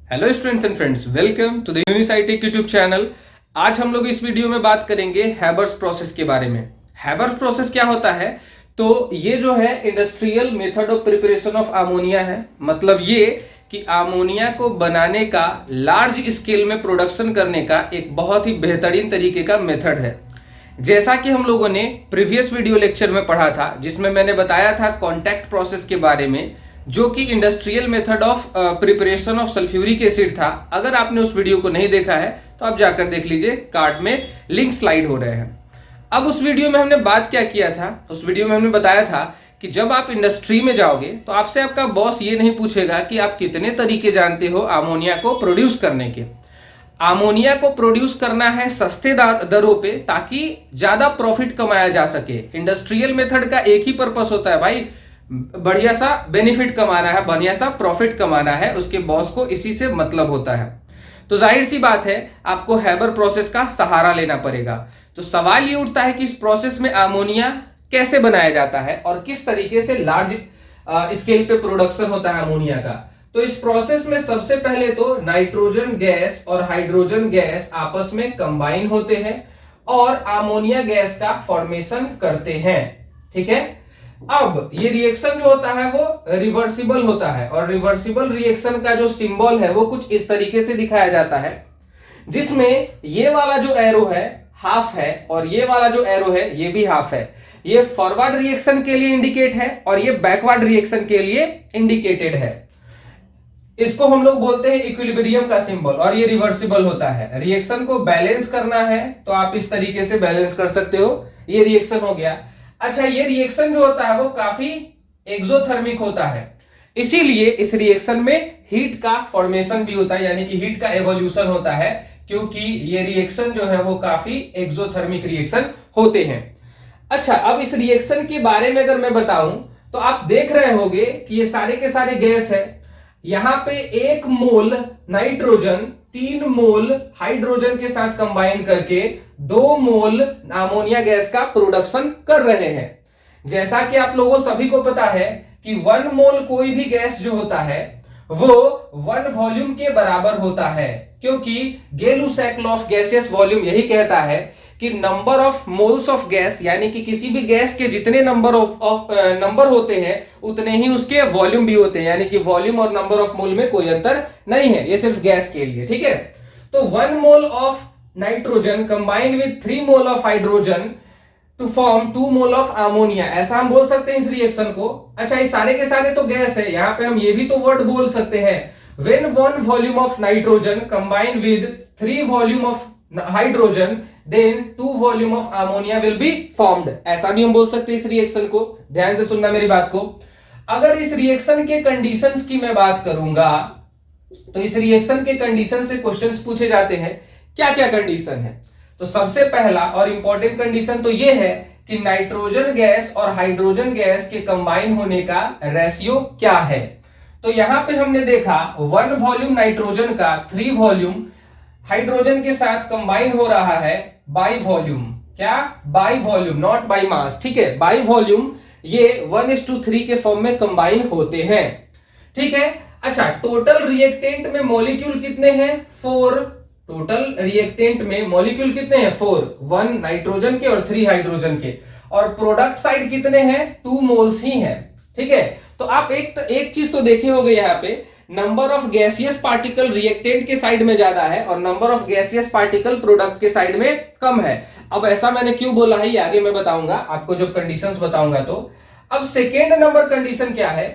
Hello students and friends, welcome to the यूनिसाइटेक YouTube channel. आज हम लोग इस वीडियो में बात करेंगे हैबर्स प्रोसेस के बारे में। हैबर्स प्रोसेस क्या होता है? तो ये जो है industrial method of preparation of ammonia है। मतलब ये कि अमोनिया को बनाने का, लार्ज स्केल में प्रोडक्शन करने का एक बहुत ही बेहतरीन तरीके का मेथड है। जैसा कि हम लोगों ने प्रीवियस वीडियो लेक्चर में पढ़ा था, जिसमें मैंने बताया था कॉन्टैक्ट प्रोसेस के बारे में, जो कि industrial method of preparation of sulphuric acid था। अगर आपने उस वीडियो को नहीं देखा है तो आप जाकर देख लीजिए, कार्ड में लिंक स्लाइड हो रहे हैं। अब उस वीडियो में हमने बात क्या किया था? उस वीडियो में हमने बताया था कि जब आप इंडस्ट्री में जाओगे तो आपसे आपका बॉस ये नहीं पूछेगा कि आप कितने तरीके जानते हो अमोनिया को प्रोड्यूस करने के। अमोनिया को प्रोड्यूस करना है सस्ते दरों पे, ताकि ज्यादा प्रॉफिट कमाया जा सके। इंडस्ट्रियल मेथड का एक ही पर्पस होता है भाई, बढ़िया सा बेनिफिट कमाना है, बढ़िया सा प्रॉफिट कमाना है। उसके बॉस को इसी से मतलब होता है। तो जाहिर सी बात है, आपको हैबर प्रोसेस का सहारा लेना पड़ेगा। तो सवाल ये उठता है कि इस प्रोसेस में अमोनिया कैसे बनाया जाता है और किस तरीके से लार्ज स्केल पे प्रोडक्शन होता है अमोनिया का। तो इस प्रोसेस में सबसे पहले तो नाइट्रोजन गैस और हाइड्रोजन गैस आपस में कंबाइन होते हैं और अमोनिया गैस का फॉर्मेशन करते हैं। ठीक है। अब ये रिएक्शन जो होता है वो रिवर्सिबल होता है, और रिवर्सिबल रिएक्शन का जो सिंबल है वो कुछ इस तरीके से दिखाया जाता है, जिसमें ये वाला जो एरो है हाफ है और ये वाला जो एरो है ये भी हाफ है। ये फॉरवर्ड रिएक्शन के लिए इंडिकेट है और ये बैकवर्ड रिएक्शन के लिए इंडिकेटेड है। इसको हम लोग बोलते हैं इक्विलिब्रियम का सिंबल, और ये रिवर्सिबल होता है। रिएक्शन को बैलेंस करना है तो आप इस तरीके से बैलेंस कर सकते हो। ये रिएक्शन हो गया। अच्छा, ये रिएक्शन जो होता है वो काफी एक्सोथर्मिक होता है, इसीलिए इस रिएक्शन में हीट का फॉर्मेशन भी होता है, यानी कि हीट का एवोल्यूशन होता है, क्योंकि ये रिएक्शन जो है वो काफी एक्सोथर्मिक रिएक्शन होते हैं। अच्छा, अब इस रिएक्शन के बारे में अगर मैं बताऊं तो आप देख रहे होंगे कि ये सारे के सारे गैस है। यहां पे 1 मोल नाइट्रोजन 3 मोल हाइड्रोजन के साथ कंबाइन करके 2 मोल अमोनिया गैस का प्रोडक्शन कर रहे हैं। जैसा कि आप लोगों सभी को पता है कि 1 मोल कोई भी गैस जो होता है वो 1 वॉल्यूम के बराबर होता है, क्योंकि गेलू-सैकल ऑफ गैसियस वॉल्यूम यही कहता है कि number of moles of gas, यानी कि किसी भी गैस के जितने नंबर होते हैं उतने ही उसके वॉल्यूम भी होते हैं, यानी कि वॉल्यूम और नंबर ऑफ मोल में कोई अंतर नहीं है। ये सिर्फ गैस के लिए। ठीक है। तो 1 mole of nitrogen combined with 3 mole of hydrogen to form 2 mole of ammonia, ऐसा हम बोल सकते हैं इस रिएक्शन को। अच्छा, ये सारे के सारे तो गैस है, यहां पे हम ये भी तो वर्ड बोल सकते हैं, when 1 volume of nitrogen combined with 3 volume of hydrogen then 2 volume of ammonia will be formed, ऐसा भी हम बोल सकते हैं इस रिएक्शन को। ध्यान से सुनना मेरी बात को। अगर इस रिएक्शन के कंडीशंस की मैं बात करूंगा तो इस रिएक्शन के कंडीशन से क्वेश्चंस पूछे जाते हैं। क्या क्या कंडीशन है? तो सबसे पहला और इंपॉर्टेंट कंडीशन तो यह है कि नाइट्रोजन गैस और हाइड्रोजन गैस के कंबाइन होने का रेशियो क्या है। तो यहां पे हमने देखा 1 वॉल्यूम नाइट्रोजन का 3 वॉल्यूम हाइड्रोजन के साथ कंबाइन हो रहा है बाई वॉल्यूम। क्या? By volume, not by mass. ठीक है, बाई वॉल्यूम ये 1:3 के फॉर्म में कंबाइन होते हैं। ठीक है। अच्छा, टोटल रिएक्टेंट में मॉलिक्यूल कितने हैं? 4। टोटल रिएक्टेंट में मॉलिक्यूल कितने हैं? 4। 1 नाइट्रोजन के और 3 हाइड्रोजन के। और प्रोडक्ट साइड कितने हैं? 2 मोल्स ही हैं। ठीक है। तो आप एक चीज तो देखे होंगे, यहाँ पे number of gaseous particle reactant के साइड में ज्यादा है और number of gaseous particle product के साइड में कम है। अब ऐसा मैंने क्यों बोला है ये आगे मैं बताऊंगा आपको, जब कंडीशंस बताऊंगा। तो अब सेकेंड नंबर कंडीशन क्या है?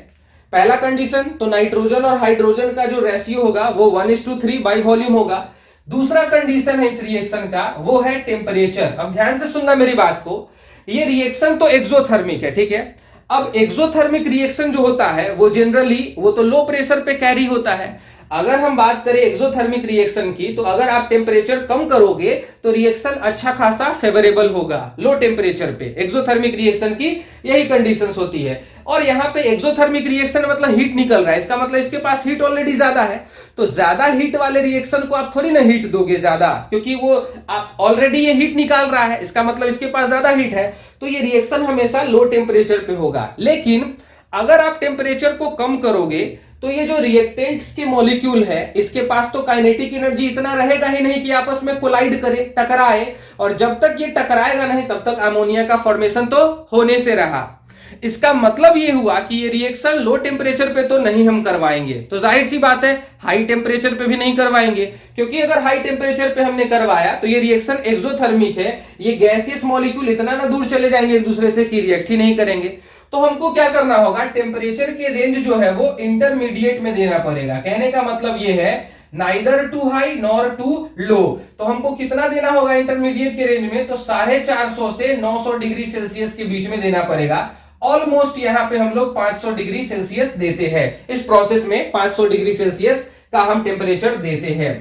पहला कंडीशन तो नाइट्रोजन और हाइड्रोजन का जो रेशियो होगा वो 1:3 बाई वॉल्यूम होगा। दूसरा कंडीशन है इस रिएक्शन का, वो है टेम्परेचर। अब ध्यान से सुनना मेरी बात को। ये रिएक्शन तो एक्सोथर्मिक है। ठीक है। अब एक्सोथर्मिक रिएक्शन जो होता है वो जनरली वो तो लो प्रेशर पे कैरी होता है। अगर हम बात करें एक्सोथर्मिक रिएक्शन की, तो अगर आप टेम्परेचर कम करोगे तो रिएक्शन अच्छा खासा फेवरेबल होगा लो टेम्परेचर पे। एक्सोथर्मिक रिएक्शन की यही कंडीशंस होती है। और यहां पे एक्सोथर्मिक रिएक्शन मतलब हीट निकल रहा है, इसका मतलब इसके पास हीट ऑलरेडी ज्यादा है। तो ज्यादा हीट वाले रिएक्शन को आप थोड़ी ना हीट दोगे ज्यादा, क्योंकि वो आप ऑलरेडी ये हीट निकाल रहा है, इसका मतलब इसके पास ज्यादा हीट है। तो ये रिएक्शन हमेशा लो टेम्परेचर पे होगा। लेकिन अगर आप टेम्परेचर को कम करोगे तो ये जो रिएक्टेंट्स के मॉलिक्यूल है इसके पास तो काइनेटिक एनर्जी इतना रहेगा ही नहीं कि आपस में कोलाइड करे, टकराए, और जब तक ये टकराएगा नहीं तब तक अमोनिया का फॉर्मेशन तो होने से रहा। इसका मतलब ये हुआ कि ये रिएक्शन लो टेम्परेचर पे तो नहीं हम करवाएंगे, तो जाहिर सी बात है हाई टेम्परेचर पे भी नहीं करवाएंगे, क्योंकि अगर हाई टेम्परेचर पे हमने करवाया तो ये रिएक्शन एक्सोथर्मिक है, ये गैसियस मॉलिक्यूल इतना ना दूर चले जाएंगे एक दूसरे से कि रिएक्ट ही नहीं करेंगे। तो हमको क्या करना होगा, टेम्परेचर के रेंज जो है वो इंटरमीडिएट में देना पड़ेगा। कहने का मतलब ये है neither too high nor too low. तो हमको कितना देना होगा इंटरमीडिएट के रेंज में, तो 450 से 900 डिग्री सेल्सियस के बीच में देना पड़ेगा। ऑलमोस्ट यहाँ पे हम लोग 500 डिग्री सेल्सियस देते हैं, इस प्रोसेस में 500 डिग्री सेल्सियस का हम टेम्परेचर देते हैं।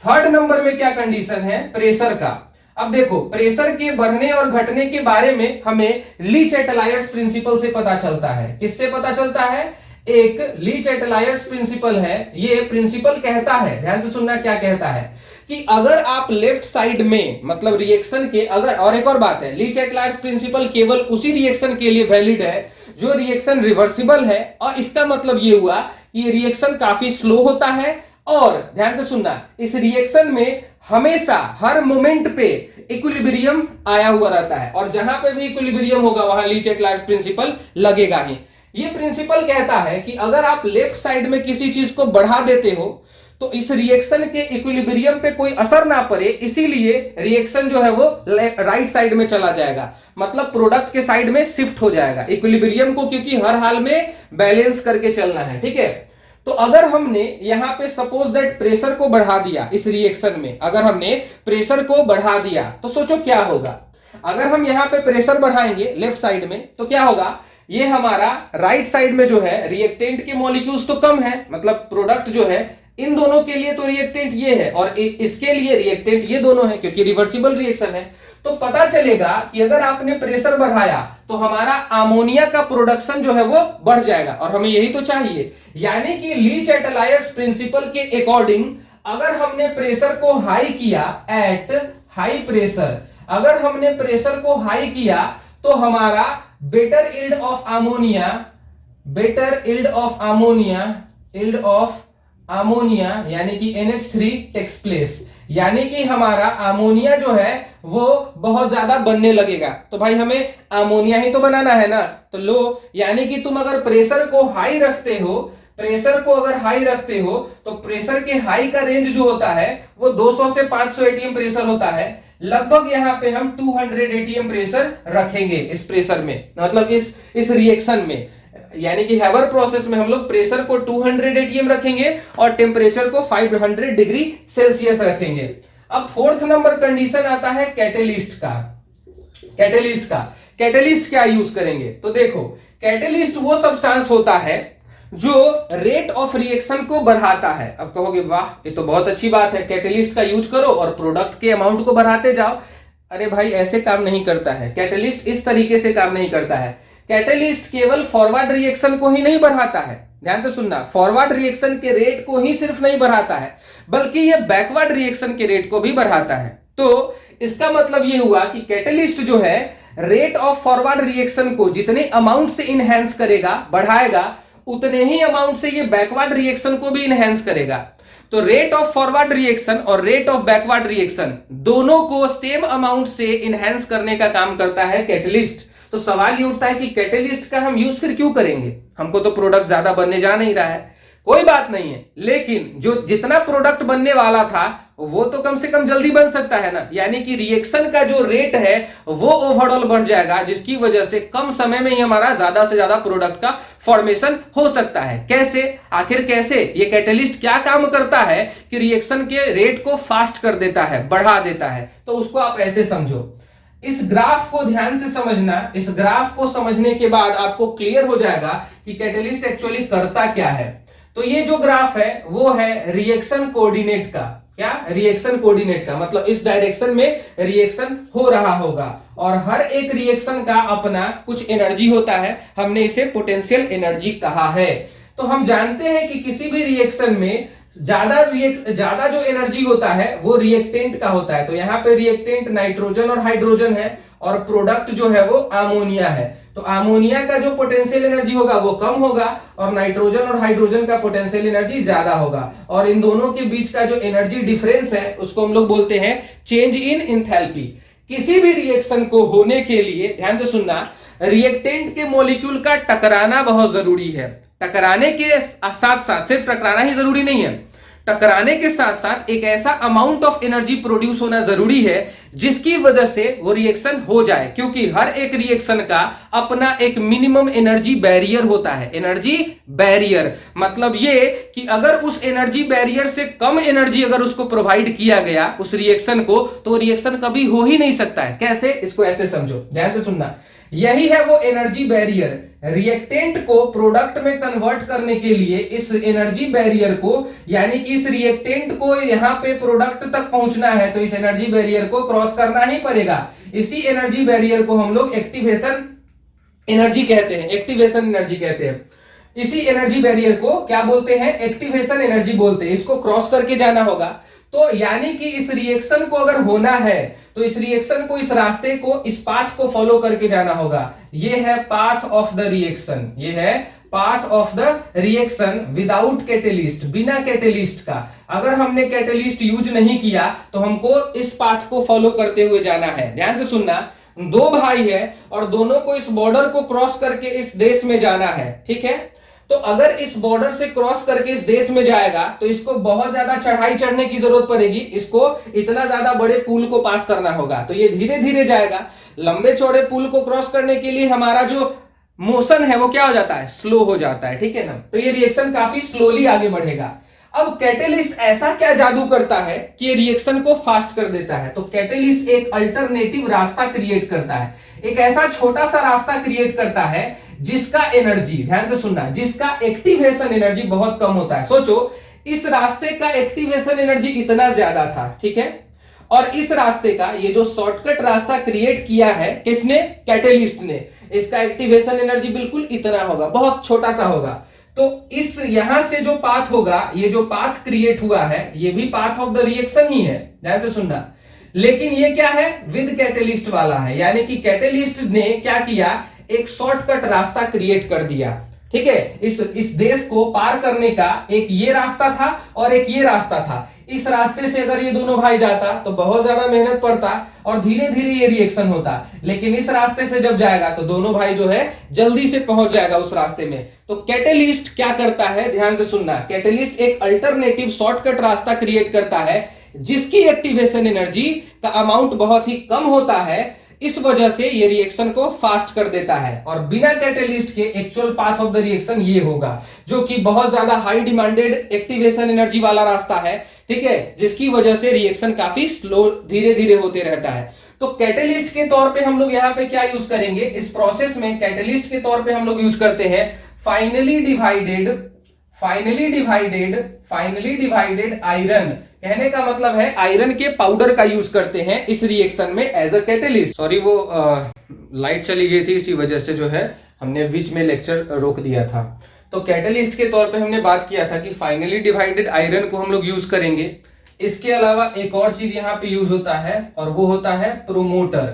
थर्ड नंबर में क्या कंडीशन है, प्रेशर का। अब देखो प्रेशर के बढ़ने और घटने के बारे में हमें लीच-एटलायर्स प्रिंसिपल से पता चलता है। किससे पता चलता है, एक लीच-एटलायर्स प्रिंसिपल है। ये प्रिंसिपल कहता है, ध्यान से सुनना क्या कहता है, कि अगर आप लेफ्ट साइड में मतलब रिएक्शन के अगर, और एक और बात है, लीच-एटलायर्स प्रिंसिपल केवल उसी रिएक्शन के लिए वैलिड है जो रिएक्शन रिवर्सिबल है, और इसका मतलब ये हुआ कि रिएक्शन काफी स्लो होता है, और ध्यान से सुनना इस रिएक्शन में हमेशा हर मोमेंट पे इक्विलिब्रियम आया हुआ रहता है, और जहां पे भी इक्विलिब्रियम होगा वहां लीच-एटलायर्स प्रिंसिपल लगेगा ही। ये प्रिंसिपल कहता है कि अगर आप लेफ्ट साइड में किसी चीज को बढ़ा देते हो तो इस रिएक्शन के इक्विलिब्रियम पे कोई असर ना पड़े, इसीलिए रिएक्शन जो है वो राइट साइड में चला जाएगा, मतलब प्रोडक्ट के साइड में शिफ्ट हो जाएगा इक्विलिब्रियम को, क्योंकि हर हाल में बैलेंस करके चलना है। ठीक है, तो अगर हमने यहां पे सपोज दैट प्रेशर को बढ़ा दिया इस रिएक्शन में, अगर हमने प्रेशर को बढ़ा दिया तो सोचो क्या होगा। अगर हम यहां पे प्रेशर बढ़ाएंगे लेफ्ट साइड में तो क्या होगा, ये हमारा राइट साइड में जो है रिएक्टेंट के मॉलिक्यूल्स तो कम है, मतलब प्रोडक्ट जो है इन दोनों के लिए तो रिएक्टेंट ये है और इसके लिए रिएक्टेंट ये दोनों है, क्योंकि रिवर्सिबल रिएक्शन है। तो पता चलेगा कि अगर आपने प्रेशर बढ़ाया तो हमारा अमोनिया का प्रोडक्शन जो है वो बढ़ जाएगा, और हमें यही तो चाहिए। यानी कि लीच-एटलायर्स प्रिंसिपल के अकॉर्डिंग अगर हमने प्रेशर को हाई किया एट हाई प्रेशर, अगर हमने प्रेशर को हाई किया तो हमारा better yield of ammonia, better yield of ammonia, yield of ammonia यानी कि NH3 टेक्स प्लेस, यानी कि हमारा अमोनिया जो है वो बहुत ज्यादा बनने लगेगा। तो भाई हमें अमोनिया ही तो बनाना है ना, तो लो, यानी कि तुम अगर प्रेशर को हाई रखते हो, प्रेशर को अगर हाई रखते हो तो प्रेशर के हाई का रेंज जो होता है वो 200 से 500 एटीएम प्रेशर होता है। लगभग यहां पे हम 200 एटीएम प्रेशर रखेंगे इस प्रेशर में, मतलब इस रिएक्शन में, यानी कि हैबर प्रोसेस में हम लोग प्रेशर को 200 एटीएम रखेंगे और टेम्परेचर को 500 डिग्री सेल्सियस रखेंगे। अब फोर्थ नंबर कंडीशन आता है कैटेलिस्ट का। कैटेलिस्ट क्या यूज करेंगे, तो देखो कैटेलिस्ट वो सब्सटेंस होता है जो रेट ऑफ रिएक्शन को बढ़ाता है। अब कहोगे वाह ये तो बहुत अच्छी बात है, कैटेलिस्ट का यूज करो और प्रोडक्ट के अमाउंट को बढ़ाते जाओ। अरे भाई ऐसे काम नहीं करता है, कैटेलिस्ट इस तरीके से काम नहीं करता है। कैटेलिस्ट केवल फॉरवर्ड रिएक्शन को ही नहीं बढ़ाता है, ध्यान से सुनना, फॉरवर्ड रिएक्शन के रेट को ही सिर्फ नहीं बढ़ाता है बल्कि यह बैकवर्ड रिएक्शन के रेट को भी बढ़ाता है। तो इसका मतलब यह हुआ कि कैटेलिस्ट जो है रेट ऑफ फॉरवर्ड रिएक्शन को जितने अमाउंट से इनहेंस करेगा, बढ़ाएगा, उतने ही अमाउंट से ये बैकवर्ड रिएक्शन को भी इनहेंस करेगा। तो रेट ऑफ फॉरवर्ड रिएक्शन और रेट ऑफ बैकवर्ड रिएक्शन दोनों को सेम अमाउंट से इनहेंस करने का काम करता है कैटेलिस्ट। तो सवाल ये उठता है कि कैटेलिस्ट का हम यूज फिर क्यों करेंगे, हमको तो प्रोडक्ट ज्यादा बनने जा नहीं रहा है। कोई बात नहीं है, लेकिन जो जितना प्रोडक्ट बनने वाला था वो तो कम से कम जल्दी बन सकता है ना, यानी कि रिएक्शन का जो रेट है वो ओवरऑल बढ़ जाएगा, जिसकी वजह से कम समय में ही हमारा ज्यादा से ज्यादा प्रोडक्ट का फॉर्मेशन हो सकता है। कैसे, आखिर कैसे, ये कैटेलिस्ट क्या काम करता है कि रिएक्शन के रेट को फास्ट कर देता है, बढ़ा देता है। तो उसको आप ऐसे समझो, इस ग्राफ को ध्यान से समझना, इस ग्राफ को समझने के बाद आपको क्लियर हो जाएगा कि कैटेलिस्ट एक्चुअली करता क्या है। तो ये जो ग्राफ है वो है रिएक्शन कोऑर्डिनेट का, क्या, रिएक्शन कोऑर्डिनेट का, मतलब इस डायरेक्शन में रिएक्शन हो रहा होगा और हर एक रिएक्शन का अपना कुछ एनर्जी होता है, हमने इसे पोटेंशियल एनर्जी कहा है। तो हम जानते हैं कि किसी भी रिएक्शन में ज्यादा जो एनर्जी होता है वो रिएक्टेंट का होता है। तो यहाँ पे रिएक्टेंट नाइट्रोजन और हाइड्रोजन है और प्रोडक्ट जो है वो अमोनिया है। तो अमोनिया का जो पोटेंशियल एनर्जी होगा वो कम होगा और नाइट्रोजन और हाइड्रोजन का पोटेंशियल एनर्जी ज्यादा होगा। और इन दोनों के बीच का जो एनर्जी डिफरेंस है उसको हम लोग बोलते हैं चेंज इन एंथैल्पी। किसी भी रिएक्शन को होने के लिए ध्यान से सुनना, रिएक्टेंट के मॉलिक्यूल का टकराना बहुत जरूरी है। टकराने के साथ साथ सिर्फ टकराना ही जरूरी नहीं है, टकराने के साथ साथ एक ऐसा अमाउंट ऑफ एनर्जी प्रोड्यूस होना जरूरी है जिसकी वजह से वो रिएक्शन हो जाए। क्योंकि हर एक रिएक्शन का अपना एक मिनिमम एनर्जी बैरियर होता है। एनर्जी बैरियर मतलब ये कि अगर उस एनर्जी बैरियर से कम एनर्जी अगर उसको प्रोवाइड किया गया उस रिएक्शन को, तो रिएक्शन कभी हो ही नहीं सकता है। कैसे? इसको ऐसे समझो, ध्यान से सुनना। यही है वो एनर्जी बैरियर। रिएक्टेंट को प्रोडक्ट में कन्वर्ट करने के लिए इस एनर्जी बैरियर को, यानी कि इस रिएक्टेंट को यहां पे प्रोडक्ट तक पहुंचना है तो इस एनर्जी बैरियर को क्रॉस करना ही पड़ेगा। इसी एनर्जी बैरियर को हम लोग एक्टिवेशन एनर्जी कहते हैं, एक्टिवेशन एनर्जी कहते हैं। इसी एनर्जी बैरियर को क्या बोलते हैं? एक्टिवेशन एनर्जी बोलते हैं। इसको क्रॉस करके जाना होगा। तो यानी कि इस रिएक्शन को अगर होना है तो इस रिएक्शन को, इस रास्ते को, इस पाथ को फॉलो करके जाना होगा। ये है पाथ ऑफ द रिएक्शन, ये है path of the reaction without catalyst, बिना कैटेलिस्ट का। अगर हमने कैटेलिस्ट यूज नहीं किया तो हमको इस पाथ को फॉलो करते हुए जाना है। ध्यान से सुनना, दो भाई है और दोनों को इस बॉर्डर को क्रॉस करके इस देश में जाना है, ठीक है। तो अगर इस बॉर्डर से क्रॉस करके इस देश में जाएगा तो इसको बहुत ज्यादा चढ़ाई चढ़ने की जरूरत पड़ेगी, इसको इतना ज्यादा बड़े पुल को पास करना होगा। तो ये धीरे धीरे जाएगा। लंबे चौड़े पुल को क्रॉस करने के लिए हमारा जो मोशन है वो क्या हो जाता है? स्लो हो जाता है, ठीक है ना। तो ये रिएक्शन काफी स्लोली आगे बढ़ेगा। अब कैटेलिस्ट ऐसा क्या जादू करता है कि ये रिएक्शन को फास्ट कर देता है? तो कैटेलिस्ट एक अल्टरनेटिव रास्ता क्रिएट करता है, एक ऐसा छोटा सा रास्ता क्रिएट करता है जिसका एनर्जी, ध्यान से सुनना, जिसका एक्टिवेशन एनर्जी बहुत कम होता है। सोचो, इस रास्ते का एक्टिवेशन एनर्जी इतना ज्यादा था, ठीक है, और इस रास्ते का, ये जो शॉर्टकट रास्ता क्रिएट किया है किसने? कैटेलिस्ट ने। इसका एक्टिवेशन एनर्जी बिल्कुल इतना होगा, बहुत छोटा सा होगा। तो इस यहां से जो पाथ होगा, ये जो पाथ क्रिएट हुआ है ये भी पाथ ऑफ द रिएक्शन ही है, ध्यान से सुनना। लेकिन ये क्या है? विद कैटेलिस्ट वाला है। यानी कि कैटेलिस्ट ने क्या किया? एक शॉर्टकट रास्ता क्रिएट कर दिया, ठीक है। इस देश को पार करने का एक ये रास्ता था और एक ये रास्ता था। इस रास्ते से अगर ये दोनों भाई जाता तो बहुत ज्यादा मेहनत पड़ता और धीरे धीरे ये रिएक्शन होता। लेकिन इस रास्ते से जब जाएगा तो दोनों भाई जो है जल्दी से पहुंच जाएगा उस रास्ते में। तो कैटेलिस्ट क्या करता है? ध्यान से सुनना, कैटेलिस्ट एक अल्टरनेटिव शॉर्टकट रास्ता क्रिएट करता है जिसकी एक्टिवेशन एनर्जी का अमाउंट बहुत ही कम होता है। इस वजह से ये रिएक्शन को फास्ट कर देता है। और बिना कैटेलिस्ट के actual path of the reaction ये होगा, जो कि बहुत ज्यादा हाई डिमांडेड एक्टिवेशन एनर्जी वाला रास्ता है, ठीक है, जिसकी वजह से रिएक्शन काफी स्लो, धीरे धीरे होते रहता है। तो कैटेलिस्ट के तौर पे हम लोग यहाँ पे क्या यूज करेंगे? इस प्रोसेस में कैटेलिस्ट के तौर पे हम लोग यूज करते हैं फाइनली डिवाइडेड आयरन। कहने का मतलब है आयरन के पाउडर का यूज करते हैं इस रिएक्शन में एज अ कैटेलिस्ट। सॉरी, वो लाइट चली गई थी, इसी वजह से जो है हमने बीच में लेक्चर रोक दिया था। तो कैटेलिस्ट के तौर पे हमने बात किया था कि फाइनली डिवाइडेड आयरन को हम लोग यूज करेंगे। इसके अलावा एक और चीज यहाँ पे यूज होता है और वो होता है प्रोमोटर।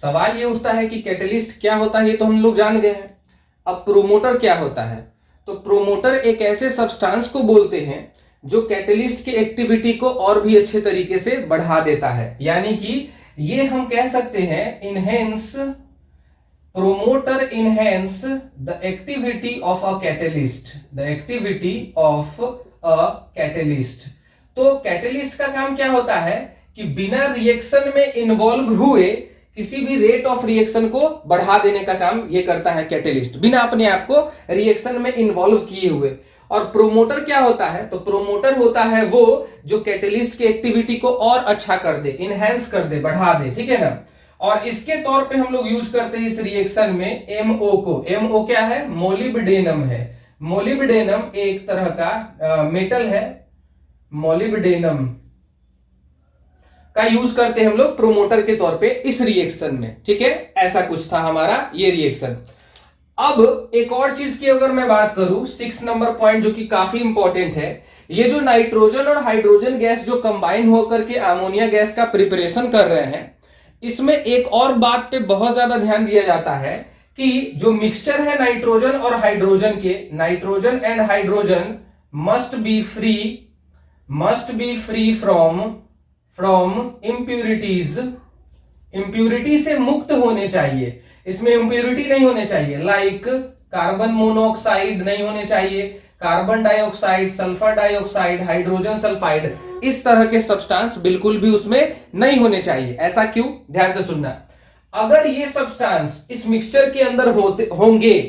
सवाल ये उठता है कि कैटेलिस्ट क्या होता है, ये तो हम लोग जान गए हैं। अब प्रोमोटर क्या होता है? तो प्रोमोटर एक ऐसे सब्सटेंस को बोलते हैं जो कैटेलिस्ट की एक्टिविटी को और भी अच्छे तरीके से बढ़ा देता है। यानी कि ये हम कह सकते हैं promoter enhance the activity of a catalyst. तो कैटेलिस्ट का काम क्या होता है कि बिना रिएक्शन में इन्वॉल्व हुए किसी भी रेट ऑफ रिएक्शन को बढ़ा देने का काम ये करता है कैटेलिस्ट, बिना अपने आप को रिएक्शन में इन्वॉल्व किए हुए। और प्रोमोटर क्या होता है? तो प्रोमोटर होता है वो जो कैटेलिस्ट की एक्टिविटी को और अच्छा कर दे, इनहेंस कर दे, बढ़ा दे, ठीक है ना। और इसके तौर पे हम लोग यूज करते हैं इस रिएक्शन में एमओ को। एमओ क्या है? मोलिब्डेनम है। मोलिब्डेनम एक तरह का मेटल है, मोलिब्डेनम का यूज करते हैं हम लोग प्रोमोटर के तौर पे इस रिएक्शन में, ठीक है। ऐसा कुछ था हमारा ये रिएक्शन। अब एक और चीज की अगर मैं बात करूं, 6 नंबर पॉइंट जो कि काफी इंपॉर्टेंट है ये जो नाइट्रोजन और हाइड्रोजन गैस जो कंबाइन होकर के अमोनिया गैस का प्रिपरेशन कर रहे हैं, इसमें एक और बात पे बहुत ज्यादा ध्यान दिया जाता है कि जो मिक्सचर है नाइट्रोजन और हाइड्रोजन के, nitrogen and hydrogen must be free from impurities, impurity से मुक्त होने चाहिए। इसमें इम्प्यूरिटी नहीं होने चाहिए, लाइक कार्बन मोनोऑक्साइड नहीं होने चाहिए, carbon dioxide, sulphur dioxide, hydrogen sulphide, इस तरह के सब्सटेंस बिल्कुल भी उसमें नहीं होने चाहिए। ऐसा क्यों? ध्यान से सुनना। अगर ये सब्सटेंस इस मिक्सचर के अंदर होंगे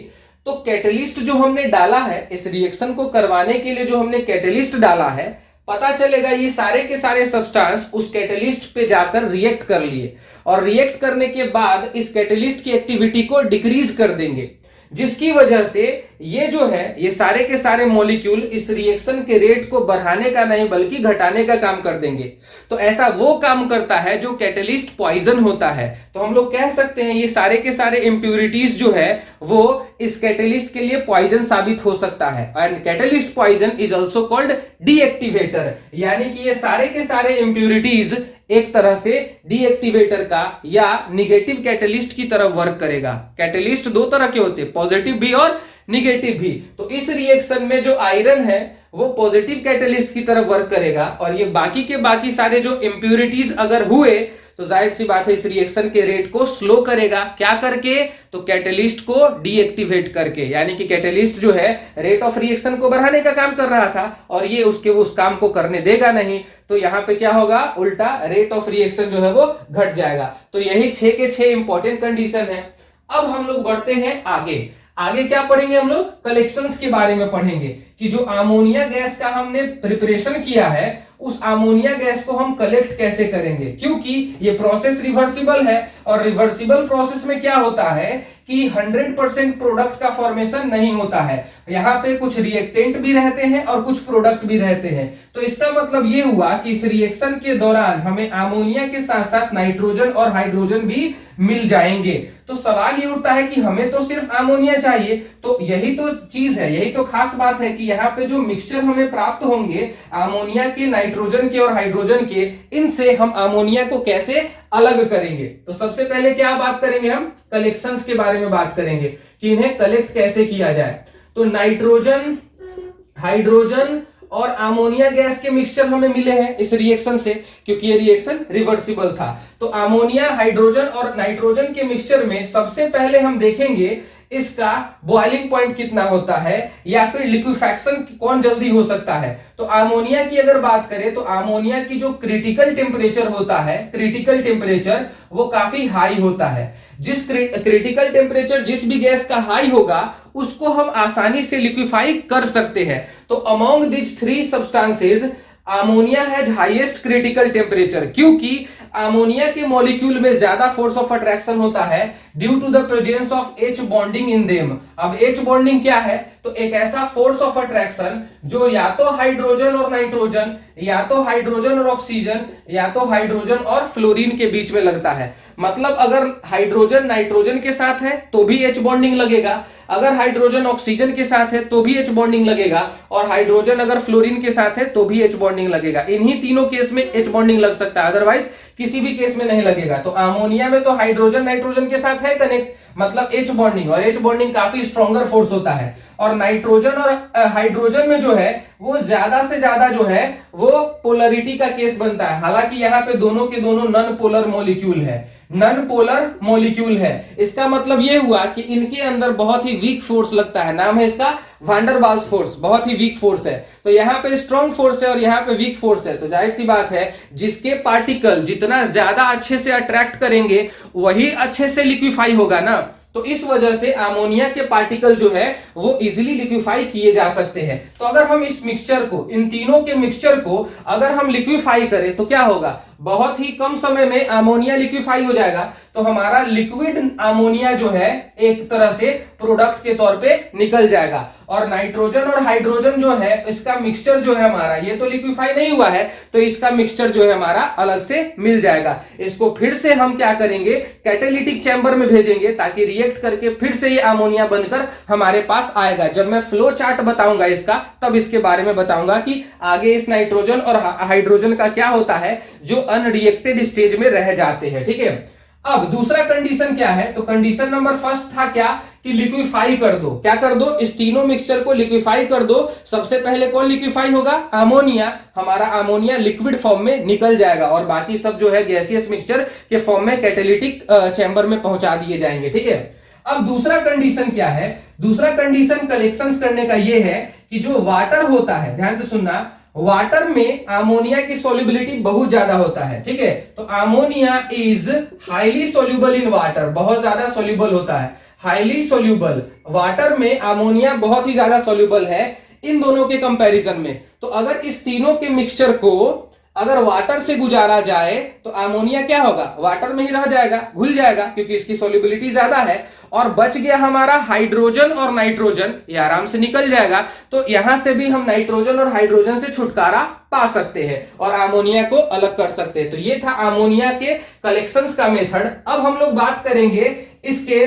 तो कैटलिस्ट जो हमने डाला है, इस रिएक्शन को करवाने के लिए जो हमने कैटलिस्ट डाला है, पता चलेगा ये सारे के सारे सब्सटेंस उस कैटलिस्ट पे जाकर रिएक्ट कर लिए और रिएक्ट करने के बाद इस कैटलिस्ट की एक्टिविटी को डिक्रीज कर देंगे, जिसकी वजह से ये जो है ये सारे के सारे मॉलिक्यूल इस रिएक्शन के रेट को बढ़ाने का नहीं बल्कि घटाने का काम कर देंगे। तो ऐसा वो काम करता है जो कैटलिस्ट पॉइजन होता है। तो हम लोग कह सकते हैं ये सारे के सारे इंप्यूरिटीज जो है वो इस कैटलिस्ट के लिए पॉइजन साबित हो सकता है। And catalyst poison is also called deactivator, यानी कि ये सारे के सारे इंप्यूरिटीज एक तरह से डीएक्टिवेटर का या निगेटिव कैटलिस्ट की तरह वर्क करेगा। कैटलिस्ट दो तरह के होते हैं, पॉजिटिव भी और निगेटिव भी। तो इस रिएक्शन में जो आयरन है वो पॉजिटिव कैटलिस्ट की तरह वर्क करेगा और ये बाकी के बाकी सारे जो इंप्यूरिटीज अगर हुए तो जाहिर सी बात है इस रिएक्शन के रेट को स्लो करेगा। क्या करके? तो कैटलिस्ट को डीएक्टिवेट करके, यानी कि कैटलिस्ट जो है रेट ऑफ रिएक्शन को बढ़ाने का काम कर रहा था और ये उसके उस काम को करने देगा नहीं। तो यहां पे क्या होगा? उल्टा रेट ऑफ रिएक्शन जो है वो घट जाएगा। तो यही 6 के 6 इंपॉर्टेंट कंडीशन है। अब हम लोग बढ़ते हैं आगे। आगे क्या पढ़ेंगे हम लोग? कलेक्शंस के बारे में पढ़ेंगे कि जो अमोनिया गैस का हमने प्रिपरेशन किया है उस अमोनिया गैस को हम कलेक्ट कैसे करेंगे, क्योंकि ये प्रोसेस रिवर्सिबल है और रिवर्सिबल प्रोसेस में क्या होता है कि 100% प्रोडक्ट का फॉर्मेशन नहीं होता है। यहाँ पे कुछ रिएक्टेंट भी रहते हैं और कुछ प्रोडक्ट भी रहते हैं। तो इसका मतलब ये हुआ कि इस रिएक्शन के दौरान हमें अमोनिया के साथ साथ नाइट्रोजन और हाइड्रोजन भी मिल जाएंगे। तो सवाल ये उठता है कि हमें तो सिर्फ अमोनिया चाहिए। तो यही तो चीज है, यही तो खास बात है कि यहाँ पे जो मिक्सचर हमें प्राप्त होंगे अमोनिया के, नाइट्रोजन के और हाइड्रोजन के, इनसे हम अमोनिया को कैसे अलग करेंगे। तो सबसे पहले क्या बात करेंगे? हम कलेक्शंस के बारे में बात करेंगे कि इन्हें कलेक्ट कैसे किया जाए। तो नाइट्रोजन, हाइड्रोजन और अमोनिया गैस के मिक्सचर हमें मिले हैं इस रिएक्शन से, क्योंकि ये रिएक्शन रिवर्सिबल था। तो अमोनिया, हाइड्रोजन और नाइट्रोजन के मिक्सचर में सबसे पहले हम देखेंगे इसका बॉइलिंग पॉइंट कितना होता है या फिर लिक्विफैक्शन कौन जल्दी हो सकता है। तो अमोनिया की अगर बात करें तो अमोनिया की जो क्रिटिकल टेम्परेचर होता है, क्रिटिकल टेम्परेचर वो काफी हाई होता है। जिस क्रिटिकल टेम्परेचर जिस भी गैस का हाई होगा उसको हम आसानी से लिक्विफाई कर सकते हैं। तो among this 3 substances ammonia has highest critical temperature, क्योंकि अमोनिया के मॉलिक्यूल में ज्यादा फोर्स ऑफ अट्रैक्शन होता है due to the presence of H bonding in them. अब H बॉन्डिंग क्या है? तो एक ऐसा फोर्स ऑफ अट्रैक्शन जो या तो हाइड्रोजन और नाइट्रोजन, या तो हाइड्रोजन और ऑक्सीजन, या तो हाइड्रोजन और फ्लोरीन के बीच में लगता है। मतलब अगर हाइड्रोजन नाइट्रोजन के साथ है तो भी H बॉन्डिंग लगेगा, अगर हाइड्रोजन ऑक्सीजन के साथ है तो भी H बॉन्डिंग लगेगा, और हाइड्रोजन अगर फ्लोरीन के साथ है तो भी H बॉन्डिंग लगेगा। इन्हीं तीनों केस में H बॉन्डिंग लग सकता है, अदरवाइज किसी भी केस में नहीं लगेगा। तो अमोनिया में तो हाइड्रोजन नाइट्रोजन के साथ है कनेक्ट, मतलब H बॉन्डिंग, और H बॉन्डिंग काफी स्ट्रॉन्गर फोर्स होता है। और नाइट्रोजन और हाइड्रोजन में जो है वो ज्यादा से ज्यादा जो है वो पोलरिटी का केस बनता है। हालांकि यहाँ पे दोनों के दोनों नॉन पोलर मॉलिक्यूल है, नॉन पोलर मॉलिक्यूल है। इसका मतलब ये हुआ कि इनके अंदर बहुत ही वीक फोर्स लगता है, नाम है इसका वैन डर वाल्स फोर्स, बहुत ही वीक फोर्स है। तो यहाँ पे स्ट्रॉन्ग फोर्स है और यहाँ पे वीक फोर्स है। तो जाहिर सी बात है जिसके पार्टिकल जितना ज्यादा अच्छे से अट्रैक्ट करेंगे वही अच्छे से लिक्विफाई होगा ना। तो इस वजह से अमोनिया के पार्टिकल जो है वो इजीली लिक्विफाई किए जा सकते हैं। तो अगर हम इस मिक्सचर को, इन तीनों के मिक्सचर को अगर हम लिक्विफाई करें तो क्या होगा? बहुत ही कम समय में अमोनिया लिक्विफाई हो जाएगा, तो हमारा लिक्विड अमोनिया जो है एक तरह से प्रोडक्ट के तौर पे निकल जाएगा। और नाइट्रोजन और हाइड्रोजन जो है इसका मिक्सचर जो है हमारा, ये तो लिक्विफाई नहीं हुआ है, तो इसका मिक्सचर जो है हमारा अलग से मिल जाएगा। इसको फिर से हम क्या करेंगे, कैटालिटिक चैम्बर में भेजेंगे ताकि रिएक्ट करके फिर से ये अमोनिया बनकर हमारे पास आएगा। जब मैं फ्लो चार्ट बताऊंगा इसका, तब इसके बारे में बताऊंगा कि आगे इस नाइट्रोजन और हाइड्रोजन का क्या होता है जो अनरिएक्टेड स्टेज में रह जाते हैं। ठीक है, अब दूसरा कंडीशन क्या है, तो कंडीशन नंबर फर्स्ट था क्या कि लिक्विफाई कर दो। क्या कर दो, इस तीनों मिक्सचर को लिक्विफाई कर दो। सबसे पहले कौन लिक्विफाई होगा, अमोनिया। हमारा अमोनिया लिक्विड फॉर्म में निकल जाएगा और बाकी सब जो है गैसियस मिक्सचर के फॉर्म में कैटालिटिक चैम्बर में पहुंचा दिए जाएंगे। ठीक है, अब दूसरा कंडीशन क्या है, दूसरा कंडीशन कलेक्शंस करने का यह है कि जो वाटर होता है, ध्यान से सुनना, वाटर में अमोनिया की सोल्युबिलिटी बहुत ज्यादा होता है। ठीक है, तो ammonia is highly soluble in water, बहुत ज्यादा सोल्यूबल होता है, हाईली सोल्यूबल। वाटर में अमोनिया बहुत ही ज्यादा सोल्यूबल है इन दोनों के कंपैरिजन में। तो अगर इस तीनों के मिक्सचर को अगर वाटर से गुजारा जाए तो अमोनिया क्या होगा, वाटर में ही रह जाएगा, घुल जाएगा, क्योंकि इसकी सोल्युबिलिटी ज्यादा है। और बच गया हमारा हाइड्रोजन और नाइट्रोजन, ये आराम से निकल जाएगा। तो यहां से भी हम नाइट्रोजन और हाइड्रोजन से छुटकारा पा सकते हैं और अमोनिया को अलग कर सकते हैं। तो ये था अमोनिया के कलेक्शंस का मेथड। अब हम लोग बात करेंगे इसके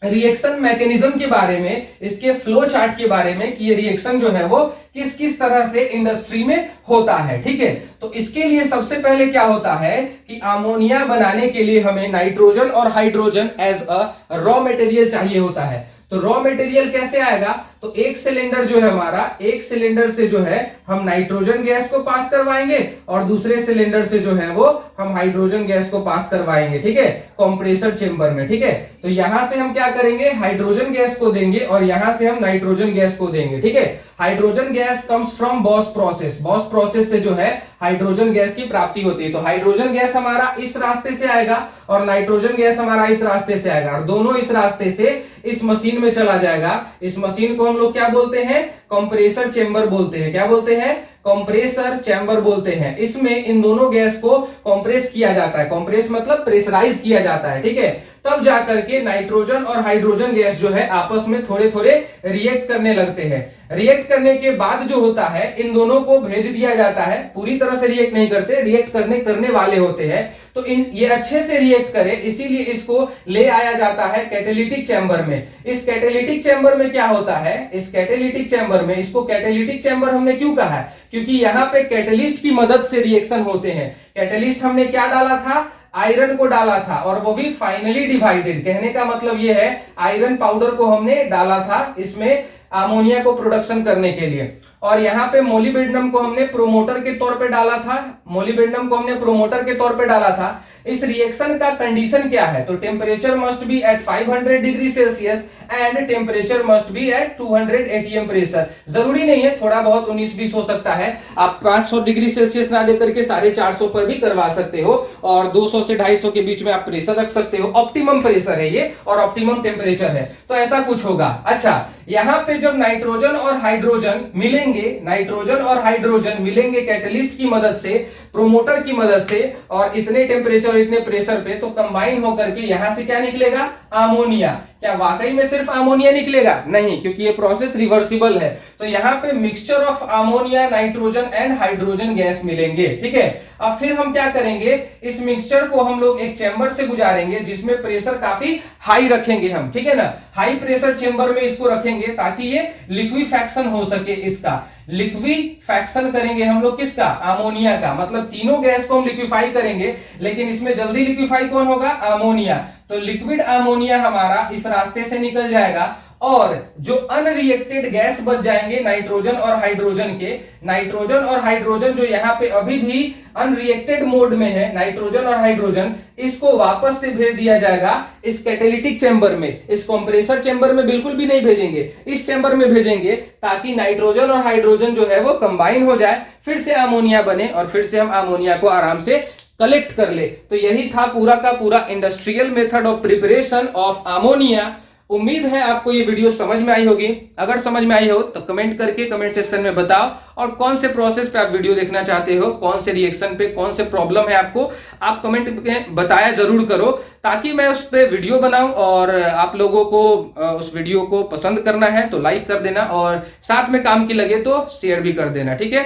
रिएक्शन मैकेनिज्म के बारे में, इसके फ्लो चार्ट के बारे में कि ये रिएक्शन जो है वो किस किस तरह से इंडस्ट्री में होता है। ठीक है, तो इसके लिए सबसे पहले क्या होता है कि अमोनिया बनाने के लिए हमें नाइट्रोजन और hydrogen as a raw material चाहिए होता है। तो रॉ मटेरियल कैसे आएगा, तो एक सिलेंडर जो है हमारा, एक सिलेंडर से जो है हम नाइट्रोजन गैस को पास करवाएंगे और दूसरे सिलेंडर से जो है वो हम हाइड्रोजन गैस को पास करवाएंगे। ठीक है, कंप्रेसर चेंबर में। ठीक है, तो यहां से हम क्या करेंगे, हाइड्रोजन गैस को देंगे और यहां से हम नाइट्रोजन गैस को देंगे। ठीक है, hydrogen gas comes from boss process, boss process से जो है हाइड्रोजन गैस की प्राप्ति होती है। तो हाइड्रोजन गैस हमारा इस रास्ते से आएगा और नाइट्रोजन गैस हमारा इस रास्ते से आएगा और दोनों इस रास्ते से इस मशीन में चला जाएगा। इस मशीन को हम लोग क्या बोलते हैं, कंप्रेसर चेंबर बोलते हैं। क्या बोलते हैं, कंप्रेसर चैम्बर बोलते हैं। इसमें इन दोनों गैस को कंप्रेस किया जाता है, कंप्रेस मतलब प्रेशराइज किया जाता है। ठीक है, तब जाकर के नाइट्रोजन और हाइड्रोजन गैस जो है आपस में थोड़े थोड़े रिएक्ट करने लगते हैं। रिएक्ट करने के बाद जो होता है इन दोनों को भेज दिया जाता है, पूरी तरह से रिएक्ट नहीं करते, रिएक्ट करने वाले होते हैं। तो ये अच्छे से रिएक्ट करे, इसीलिए इसको ले आया जाता है कैटालिटिक चैम्बर में। इस कैटालिटिक चैम्बर में क्या होता है, इस कैटालिटिक चैम्बर में, इसको कैटालिटिक चैम्बर हमने क्यों कहा है, क्योंकि यहाँ पे कैटलिस्ट की मदद से रिएक्शन होते हैं। कैटलिस्ट हमने क्या डाला था, आयरन को डाला था और वो भी फाइनली डिवाइडेड। कहने का मतलब ये है आयरन पाउडर को हमने डाला था इसमें अमोनिया को प्रोडक्शन करने के लिए। और यहाँ पे मोलिब्डेनम को हमने प्रोमोटर के तौर पे डाला था, मोलिब्डेनम को हमने प्रोमोटर के तौर पे डाला था। इस रिएक्शन का कंडीशन क्या है, तो temperature must be at 500 degree Celsius and temperature must be at 200 ATM pressure. जरूरी नहीं है, थोड़ा बहुत 19-20 हो सकता है। आप 500 डिग्री सेल्सियस ना देकर के 450 पर भी करवा सकते हो और 200 से 250 के बीच में आप प्रेशर रख सकते हो। ऑप्टिमम प्रेशर है ये और ऑप्टिमम टेम्परेचर है, तो ऐसा कुछ होगा। अच्छा, यहाँ पे जब नाइट्रोजन और हाइड्रोजन मिलेंगे, नाइट्रोजन और हाइड्रोजन मिलेंगे कैटलिस्ट की मदद से, प्रोमोटर की मदद से और इतने टेम्परेचर और इतने प्रेशर पे, तो कंबाइन होकर के यहां से क्या निकलेगा, अमोनिया। क्या वाकई में सिर्फ अमोनिया निकलेगा? नहीं, क्योंकि ये प्रोसेस रिवर्सिबल है। तो यहाँ पे mixture of ammonia, nitrogen and hydrogen gas मिलेंगे। ठीक है, अब फिर हम क्या करेंगे, इस मिक्सचर को हम लोग एक चैम्बर से गुजारेंगे जिसमें प्रेशर काफी हाई रखेंगे हम, ठीक है ना, हाई प्रेशर चैम्बर में इसको रखेंगे ताकि ये लिक्विफैक्शन हो सके। इसका लिक्विफैक्शन करेंगे हम लोग, किसका, अमोनिया का। मतलब तीनों गैस को हम लिक्विफाई करेंगे, लेकिन इसमें जल्दी लिक्विफाई कौन होगा, अमोनिया। तो लिक्विड अमोनिया हमारा इस रास्ते से निकल जाएगा और जो अनरिएक्टेड गैस बच जाएंगे नाइट्रोजन और हाइड्रोजन के, नाइट्रोजन और हाइड्रोजन जो यहाँ पे अभी भी अनरिएक्टेड मोड में है, नाइट्रोजन और हाइड्रोजन, इसको वापस से भेज दिया जाएगा इस कैटालिटिक चैम्बर में। इस कंप्रेसर चैम्बर में बिल्कुल भी नहीं भेजेंगे, इस चैम्बर में भेजेंगे ताकि नाइट्रोजन और हाइड्रोजन जो है वो कंबाइन हो जाए, फिर से अमोनिया बने और फिर से हम अमोनिया को आराम से कलेक्ट कर ले। तो यही था पूरा का पूरा industrial method of preparation of ammonia. उम्मीद है आपको ये वीडियो समझ में आई होगी। अगर समझ में आई हो तो कमेंट करके कमेंट सेक्शन में बताओ, और कौन से प्रोसेस पे आप वीडियो देखना चाहते हो, कौन से रिएक्शन पे, कौन से प्रॉब्लम है आपको, आप कमेंट में बताया जरूर करो, ताकि मैं उस पे वीडियो बनाऊं। और आप लोगों को उस वीडियो को पसंद करना है तो लाइक कर देना, और साथ में काम की लगे तो शेयर भी कर देना, ठीक है।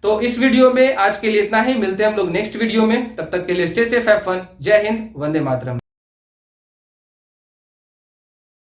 तो इस वीडियो में आज के लिए इतना ही, मिलते हैं हम लोग नेक्स्ट वीडियो में। तब तक के लिए स्टे सेफ, हैव फन। जय हिंद, वंदे मातरम।